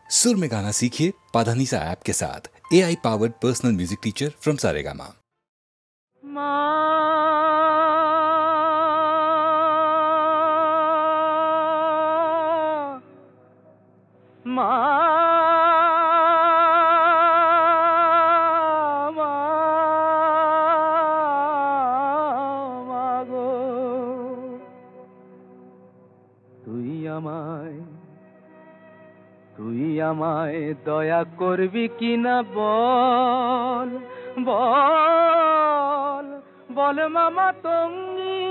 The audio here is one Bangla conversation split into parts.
सुर में गाना सीखिए पाधानीसा ऐप के साथ। AI powered personal music teacher from Saregama. তুই আমায় দয়া করবি কিনা বল বল বল মামা তঙ্গি,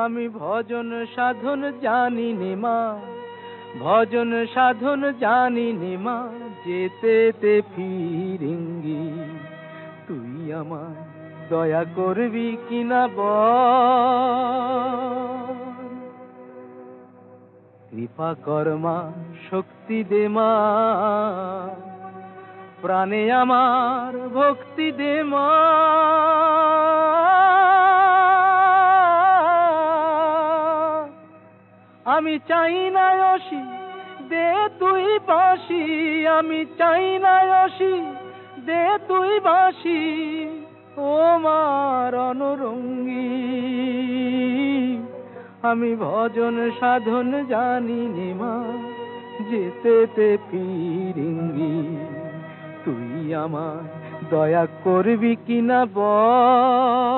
আমি ভজন সাধন জানি নে মা, ভজন সাধন জানি নে মা, যেতে ফিরিঙ্গি। তুই আমায় দয়া করবি কিনা বল। কৃপা কর্মা শক্তি দে মা, প্রাণে আমার ভক্তি দে মা। আমি চাই না অসি দে তুই বাঁশি, আমি চাই না অসি দে তুই বাঁশি, ও মার অনুরঙ্গী। আমি ভজন সাধন জানি নে মা, যেতে ফিরিঙ্গি। তুই আমায় দয়া করবি কিনা বল।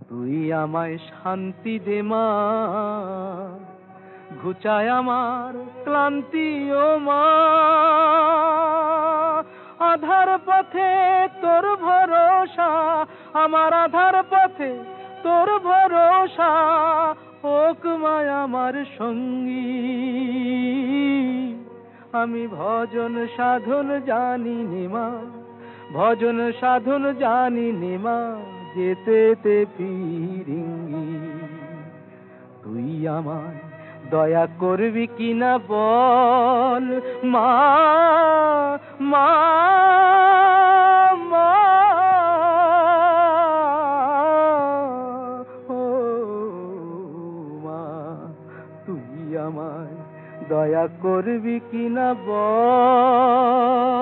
তুই আমায় শান্তি দে মা, ঘুচায় আমার ক্লান্তি ও মা। আধার পথে তোর ভরসা, আমার আধার পথে তোর ভরসা, হোক মায় আমার সঙ্গী। আমি ভজন সাধন জানি নে মা, ভজন সাধন জানি নে মা, যেতে ফিরিঙ্গি। তুই আমায় দয়া করবি কিনা বল মা মা মা। ও মা, তুই আমায় দয়া করবি কিনা বল।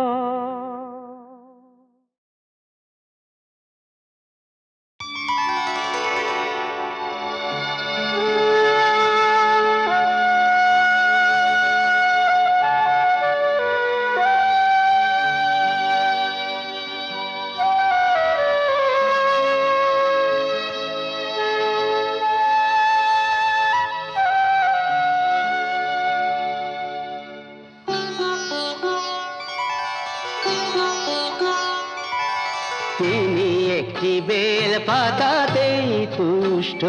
তিনি একটি বেল পাতাতেই তুষ্ট,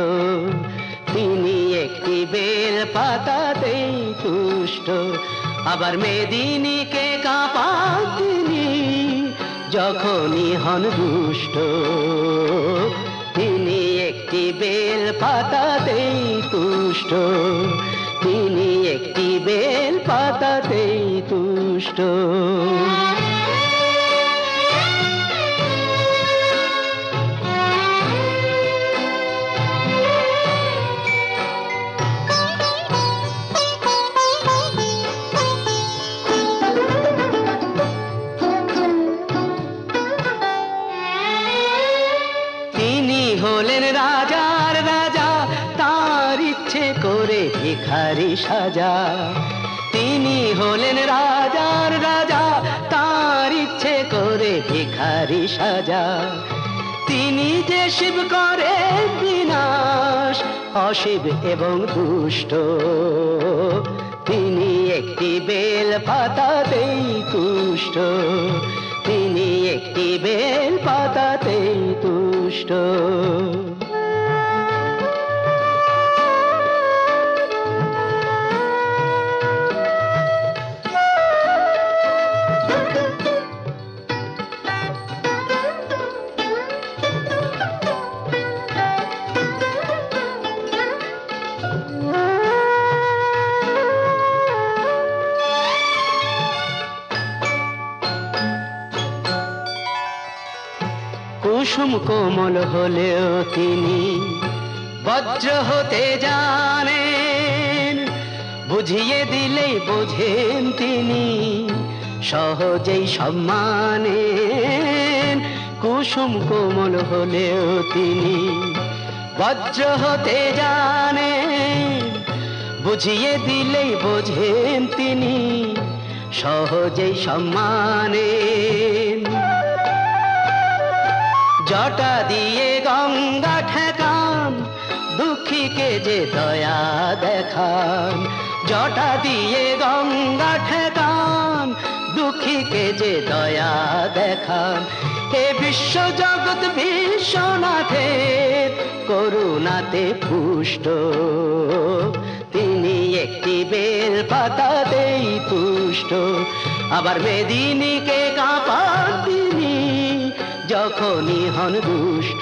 তিনি একটি বেল পাতাতেই তুষ্ট, আবার মেদিনীকে কাঁপান তিনি যখনই হন দুষ্ট। তিনি একটি বেল পাতাতেই তুষ্ট, তিনি একটি বেল পাতাতেই তুষ্ট। হলেন রাজার রাজা, তার ইচ্ছে করে ভিখারি সাজা। তিনি হলেন রাজার রাজা, তার ইচ্ছে করে ভিখারি সাজা। তিনি যে শিব করে বিনাশ, অশিব এবং দুষ্ট। তিনি একটি বেল পাতাতেই তুষ্ট, তিনি একটি বেল পাতাতেই তুষ্ট। কুসুম কোমল হলেও তিনি বজ্র হতে জানেন, বুঝিয়ে দিলেই বোঝেন তিনি, সহজেই সম্মানেন। কুসুম কোমল হলেও তিনি বজ্র হতে জানেন, বুঝিয়ে দিলেই বোঝেন তিনি, সহজেই সম্মানেন। জটা দিয়ে গঙ্গা ঠেকান, দুঃখীকে যে দয়া দেখান। জটা দিয়ে গঙ্গা ঠেকান, দুঃখীকে যে দয়া দেখান। হে বিশ্ব জগৎ বিশ্বনাথের করুণাতে পুষ্ট, তিনি একটি বেল পাতাতেই তুষ্ট। আবার মেদিনীকে কাঁপান তিনি, যখনই হন দুষ্ট।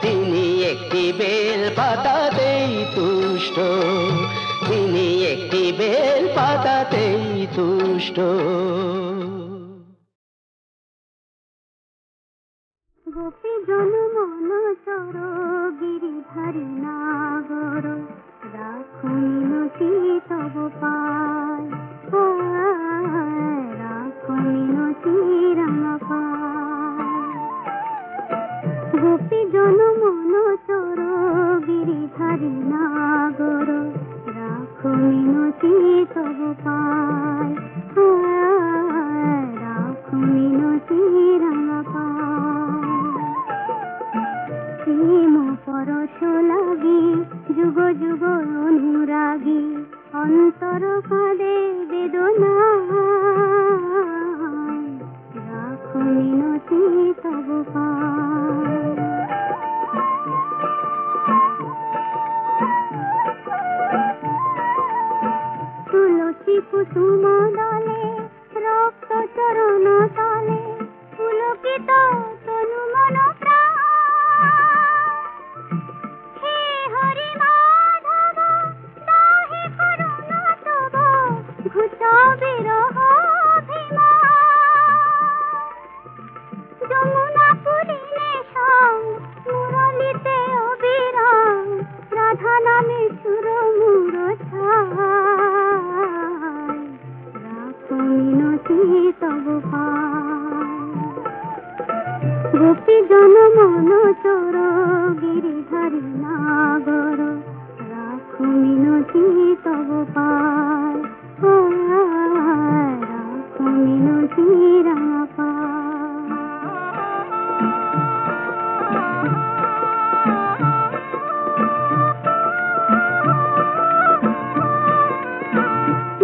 তিনি একটি বেল পাতাতেই তুষ্ট, তিনি একটি বেল পাতাতেই তুষ্ট। গোপী জন মন চর গিরিধারী নাগর, রাখুমিনতি তব পায়, রাখুমিনতি রাঙা পায়। গোপী জন মন চর গিরিধারী নাগর, রাখুমিনতি তব পায়, রাখুমিনতি রাঙা পায়। প্রেম পরশ লাগি যুগ যুগ অনুরাগী, অন্তর কাঁদে বেদনা, রাখো মিনতি তব পায়। তুলসী কুসুম দলে রক্ত চরণ তলে, পুলকিত তনু মন প্রাণ। হে হরি মাধব দাহে করুণা তব, ঘুচা বিরহ যমুনা পুরিলে সং মুরলিতে অবিরাম, রাধা নামে সুর মুর ছায়, রাখো মিনতি তব পায়। গোপী জন মন চর গিরিধারী নাগর, রাখো মিনতি তব পায়, রাখো মিনতি রাঙা পায়।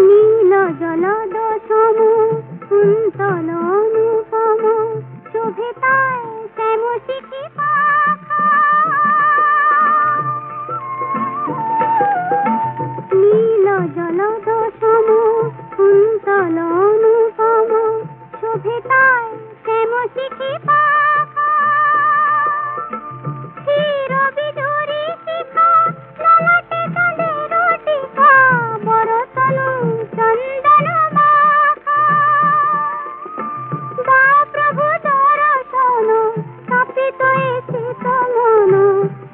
নীল জলদ সম কুন্তল অনুপম, শোভে তাই শ্যাম শিখি পাখা। নীল জলদ সম কুন্তল অনুপম, শোভে তাই শ্যাম শিখি পাখা। ক্ষীর বিদুরি শিখা ললাটে চাঁদের টিকা, বরতনু চন্দন মাখা। দাও প্রভু দর্শন কাপিত এসিত মন,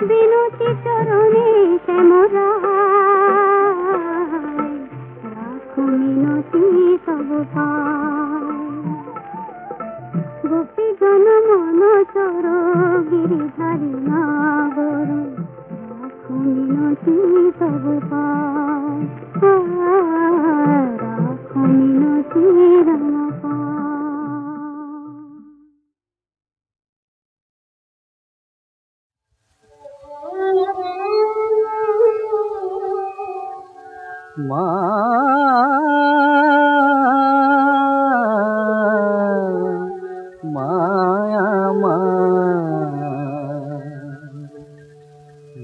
বিনতি চরণে শ্যামরায়, রাখো মিনতি তব পায়। গোপী জন মন চর গিরিধারী নাগর, রাখো মিনতি তব পায়, রাখো মিনতি রাঙা পায়। মা মায়া মা,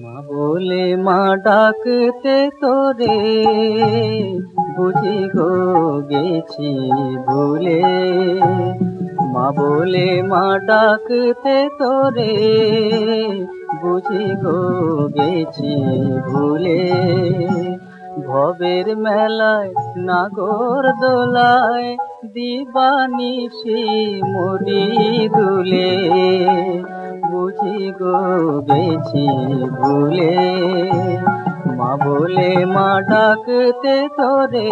মা বলে মা ডাকতে তোরে, বুঝি গো গেছি ভুলে। মা বলে মা ডাকতে তোরে, বুঝি গো গেছি ভুলে। ভবের মেলায় নাগর দোলায় দিবানিশি মরি দুলে বুঝি গো গেছি ভুলে মা বলে মা ডাকতে তোরে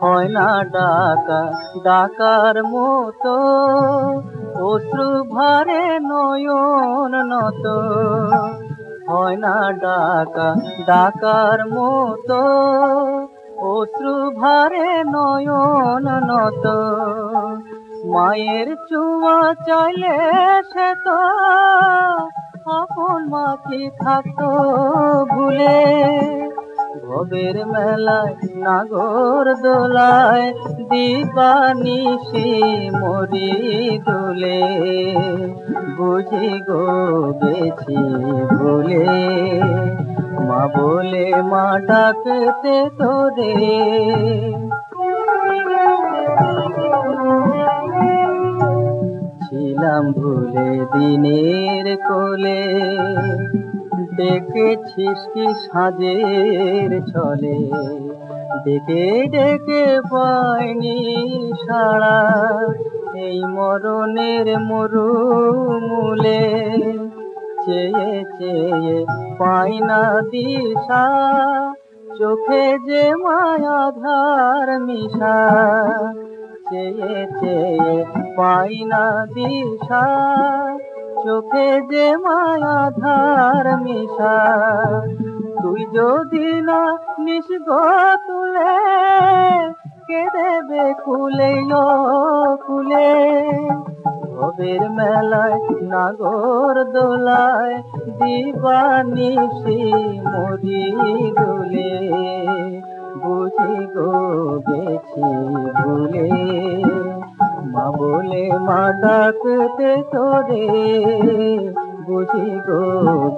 হয় না ডাকা ডাকার মতো অশ্রু ভারে নয়ন নত হয় না ডাকা ডাকার মতো অশ্রু ভারে নয়ন নত মায়ের চুয়া চাইলে সে তো আপন মাকে থাকতো ভুলে ভবের মেলায় নাগর দোলায় দিবানিশি মরি দুলে বুঝি গো গেছি ভুলে মা বলে মা ডাকতে তোরে ছিলাম ভুলে দিনের কোলে দেখেছিস কি সাজের ছলে ডেকে ডেকে পাইনি সাড়া এই মরণের মরুমূলে চেয়ে চেয়ে পাই না দিশা চোখে যে মায়াধার মিশা চেয়ে চেয়ে পাই না দিশা চোখে যে মায়াধার মিশা তুই যদি না নিসগো তুলে কে দেবে কুলে কুলে ভবের মেলায় নাগর দোলায় দিবানিশি মরি দুলে বুঝি গো গেছি ভুলে মা বলে মা ডাকতে তোরে বুঝি গো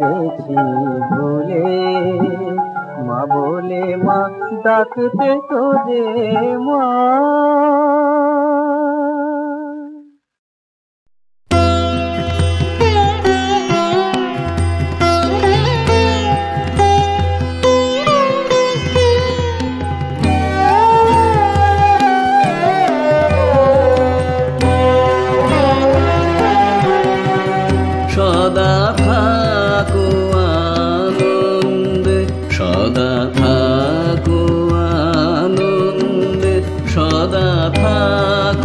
গেছি ভুলে মা বলে মা ডাকতে তোরে মা সদা থাকো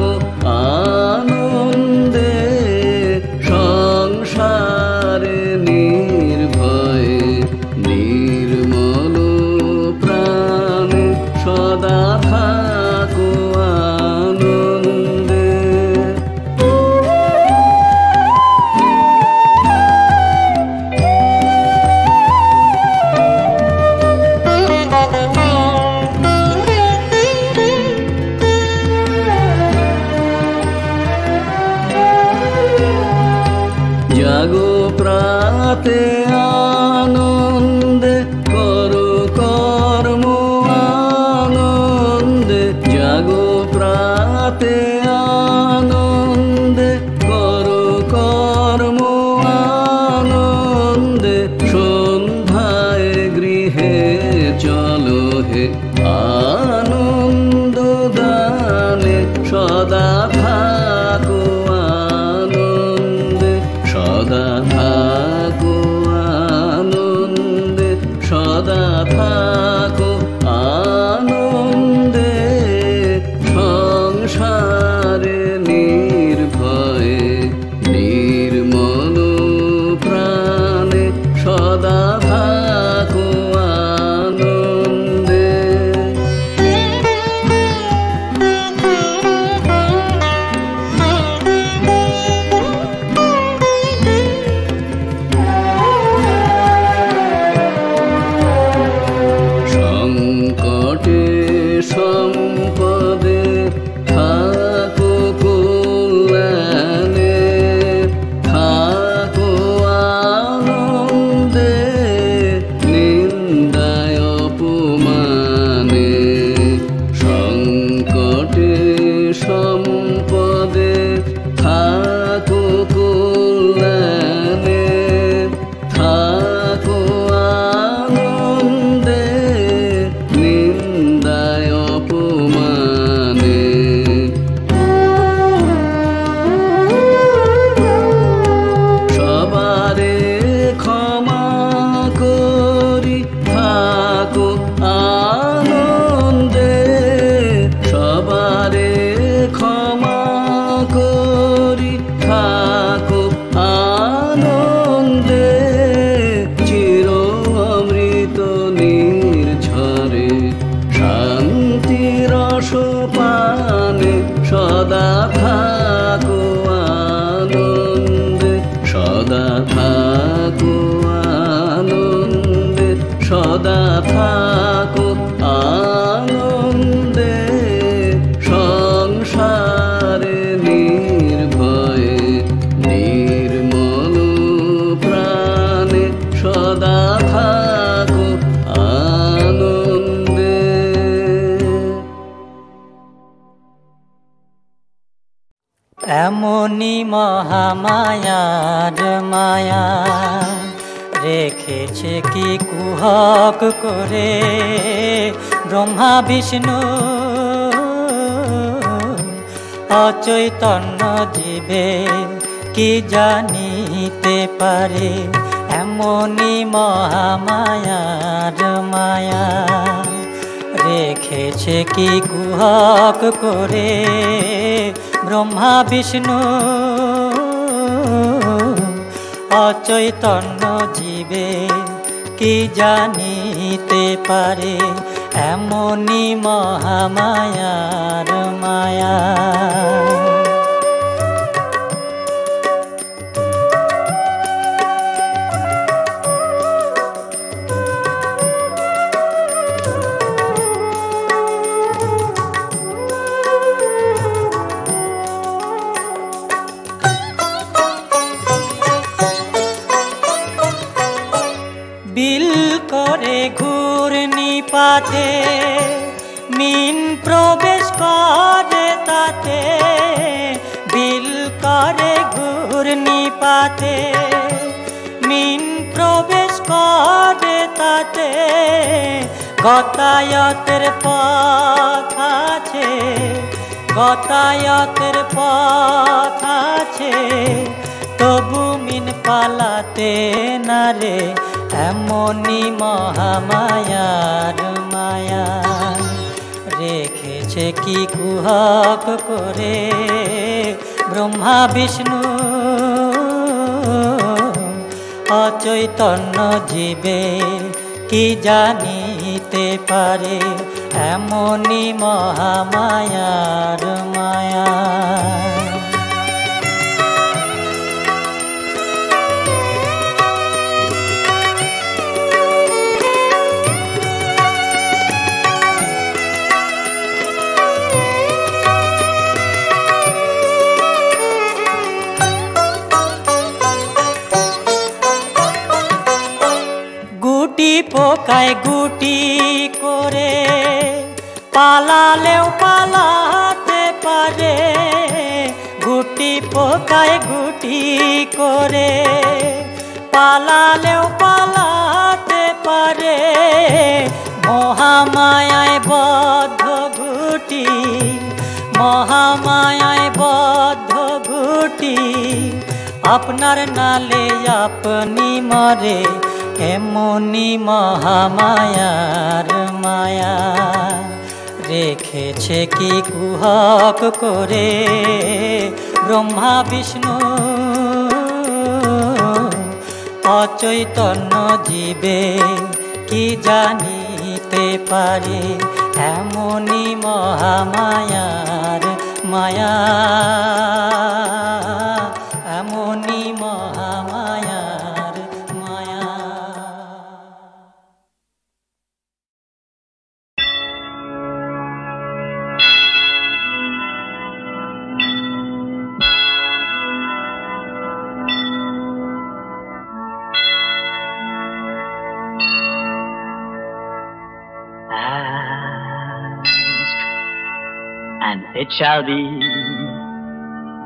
এমনি মহামায়ার মায়া রেখেছে কি কুহক করে ব্রহ্মা বিষ্ণু অচৈতন্য জীবে কি জানিতে পারে এমনি মহামায়ার মায়া রেখেছে কি কুহক করে ব্রহ্মা বিষ্ণু অচৈতন্য জীবে কি জানিতে পারে এমনি মহামায়ার মায়া বিল করে ঘূর্ণিপাতে মিন প্রবেশ করে তাতে বিল করে ঘূর্ণিপাতে মিন প্রবেশ করে তাতে গতায়তের পথ আছে গতায়তের পথ আছে তবু মিন পালাতে না রে এমনি মহামায়ার মায়া রেখেছে কি কুহক করে ব্রহ্মা বিষ্ণু অচৈতন্য জীবে কি জানিতে পারে এমনি মহামায়ার মায়া গুটি পোকায় গুটি করে পালালেও পালাতে পারে গুটি পোকায় গুটি করে পালালেও পালাতে পারে মহামায়ায় বদ্ধ গুটি মহামায়ায় বদ্ধ গুটি আপনার নালে আপনি মরে এমনি মহামায়ার মায়া রেখেছে কি কুহক করে ব্রহ্মা বিষ্ণু অচৈতন্য জীবে কি জানিতে পারে এমনি মহামায়ার মায়া এমনি মহামায়ার মায়া And it shall be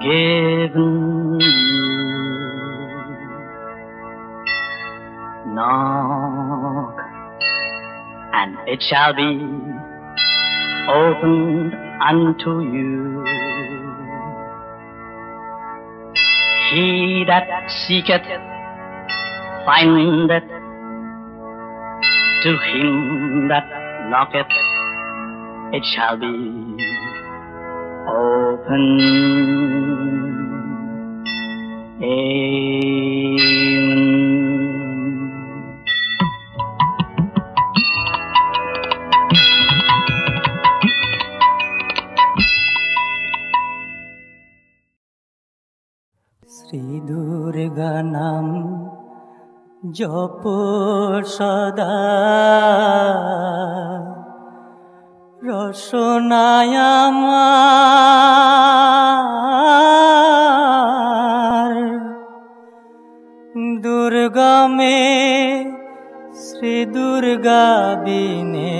given you. Knock, and it shall be opened unto you. He that seeketh findeth, to him that knocketh it shall be open. Amen. Shri Durga নাম জপ সদা রসনায় আমার দুর্গমে শ্রী দুর্গা বিনে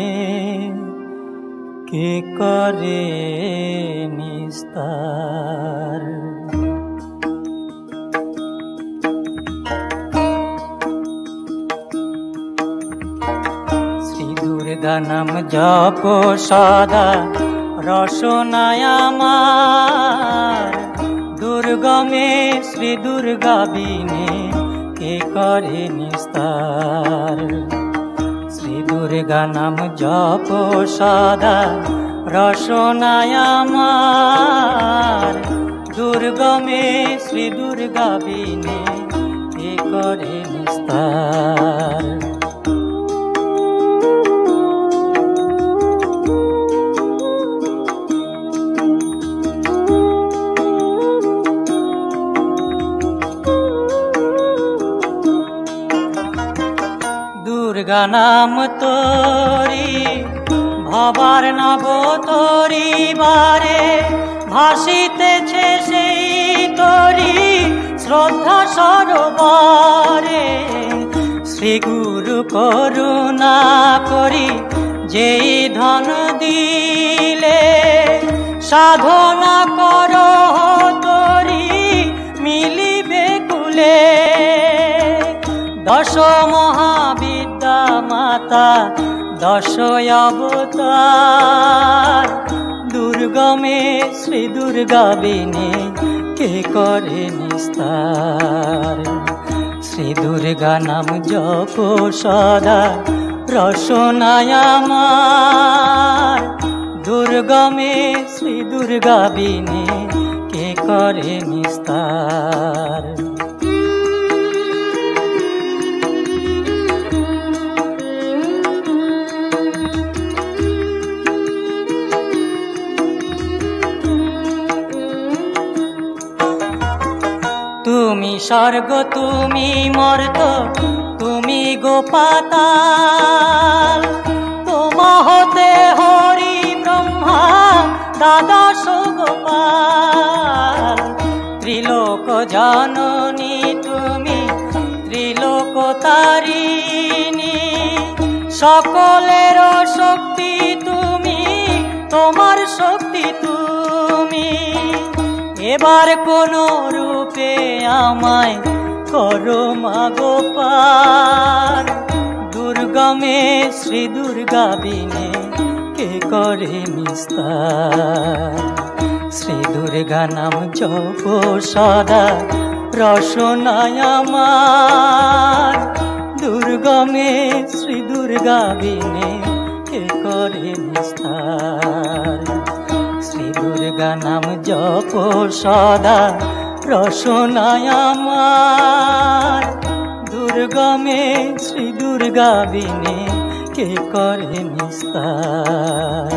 কে করে নিস্তার। শ্রী দুর্গা নাম জপ সদা রসনায় আমার, দুর্গমে শ্রী দুর্গা বিনে কে করে নিস্তার। শ্রী দুর্গা নাম জপ সদা রসনায় আমার, দুর্গমে শ্রী দুর্গা বিনে কে করে নিস্তার। দুর্গা নাম তোরি ভবার নব তোরি বারে, ভাসিতেছে সেই তোরি শ্রদ্ধা সরোবরে। শ্রী গুরু করুণা করি যেই ধন দিলে, সাধনা কর তোরি মিলিবে কুলে। দশ মহাবিদ্যা মাতা দশ অবতার, দুর্গমে শ্রী দুর্গা বিনে কে করে নিস্তার। শ্রী দুর্গা নাম জপ সদা রসনায় আমার, দুর্গমে শ্রী দুর্গা বিনে কে করে নিস্তার। তুমি স্বর্গ তুমি মর্ত তুমি গোপাতাল, তোমা হতে হরি ব্রহ্মা দ্বাদশ গোপাল। ত্রিলোক জননী তুমি ত্রিলোক তারিণী, সকলের শক্তি তুমি তোমার শক্তি তুমি। এবার কোন রূপে আমায় করো মাগো পার, দুর্গমে শ্রী দুর্গা বিনে কে করে নিস্তার। শ্রী দুর্গা নাম জপ সদা রসনায় আমার, দুর্গমে শ্রী দুর্গা বিনে কে করে নিস্তার। শ্রী দুর্গা নাম জপ সদা রসনায় আমার, দুর্গমে শ্রী দুর্গা বিনে কে করে নিস্তার।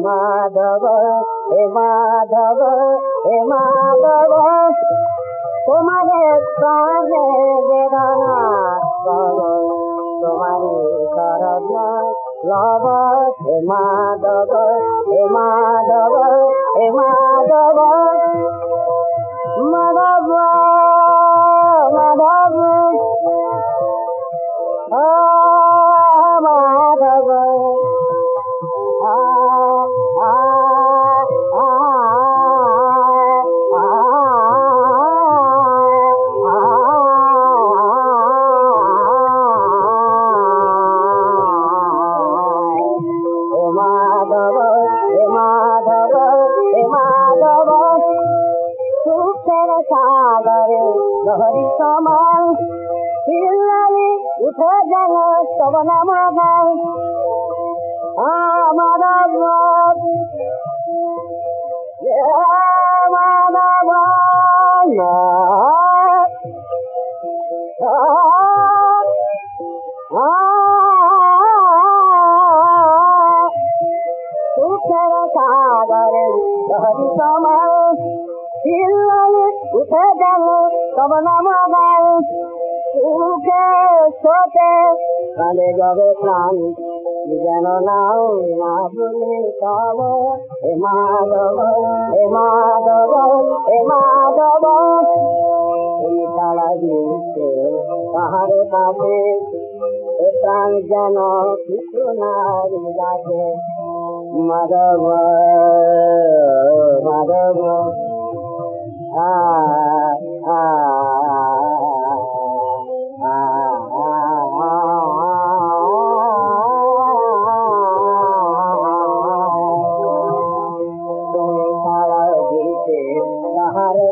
মাধব হে মাধব হে মাধব, তোমারে প্রাণে বেদনা কর, তোমারি করব লব। হে মাধব হে মাধব হে মাধব, মাধব মাধব মাধব। সাগরে লহরি সমান চিল্লারি উঠে যেন তব নাম গান। মাধব মাধব সুখের সাগরে লহরি সমান উঠে যেন তব নাম গায় সুখে শোকে কাঁদে যাবে প্রাণ যেন নাও না বলে তব হে মাধব হে মাধব হে মাধব এই তারা দিতে পাহাড়ে কাছে প্রাণ যেন কিছু নারী গাছে মাধব মাধব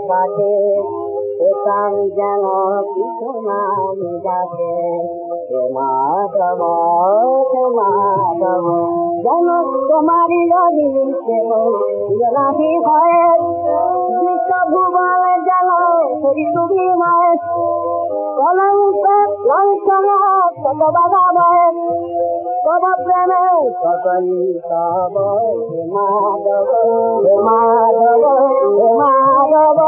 কাছে প্রাণ যেন কিছু নারী গাছে মাধব মাধব যেন তোমারই রাধি হয় বিশ্বভুবন যেন তুমি মায় কলঙ্ক লঙ্ঘন কত বাধা ভয় তব প্রেমে সকলি তব হে মাধব হে মাধব হে মাধব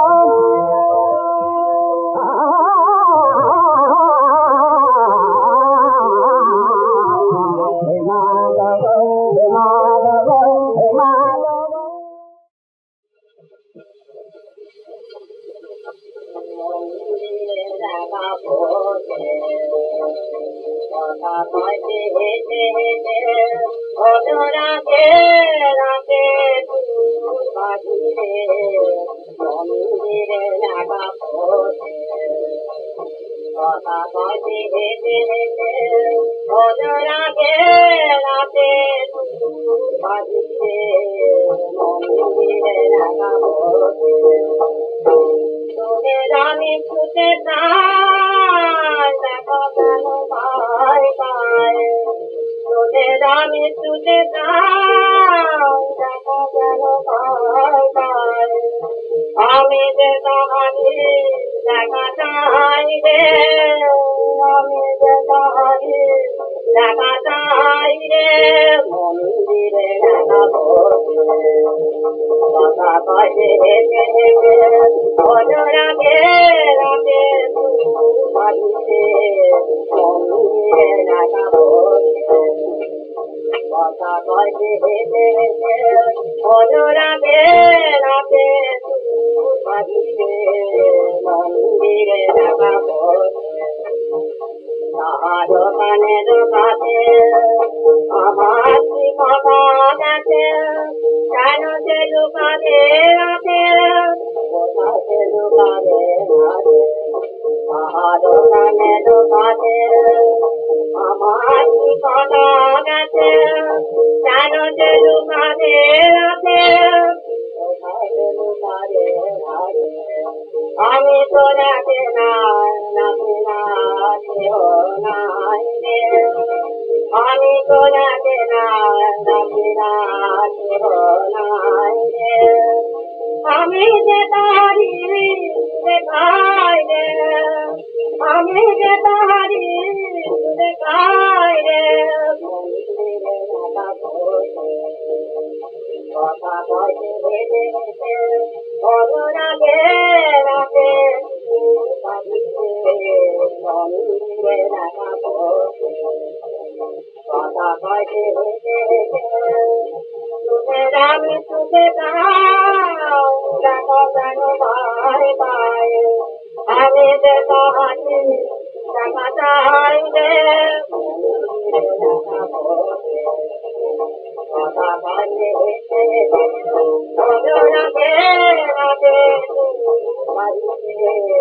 আমি ছুটে আমি ছুটে আমি যে তাহারি দেখা চাই রে আমি যে তাহারি দেখা চাই রে মন্দিরে দেখাবো কথা কয়ে হেঁটে হেঁটে রাতে রাতে বাড়িতে মন্দিরে দেখাবো কথা কয়ে হেঁটে হেঁটে রাতে রাতে বাড়িতে মন্দিরে দেখাবো দোকানে দোকানে আমার কি কথা গেছে কেন সে দোকানে আছে কোথাতে দোকানে দোকানে দোকানে আমার কি কথা গেছে কেন সে দোকানে আছে কোথাতে দোকানে আমি তো রাখে না আমি তো রাখে না আমি যে তাহারি দেখাই রে আমি যে তাহারি দেখাই রে কথা কয়ে হেঁটে হেঁটে রাতে রাতে মন্দিরে দেখাবো কথা কয়ে হেঁটে হেঁটে আমি ছুটে দেখো যেন ভাই ভাই আমি যে তাহারি দেখা চাই রে কথা কয়ে হেঁটে হেঁটে রাতে রাতে বাড়িতে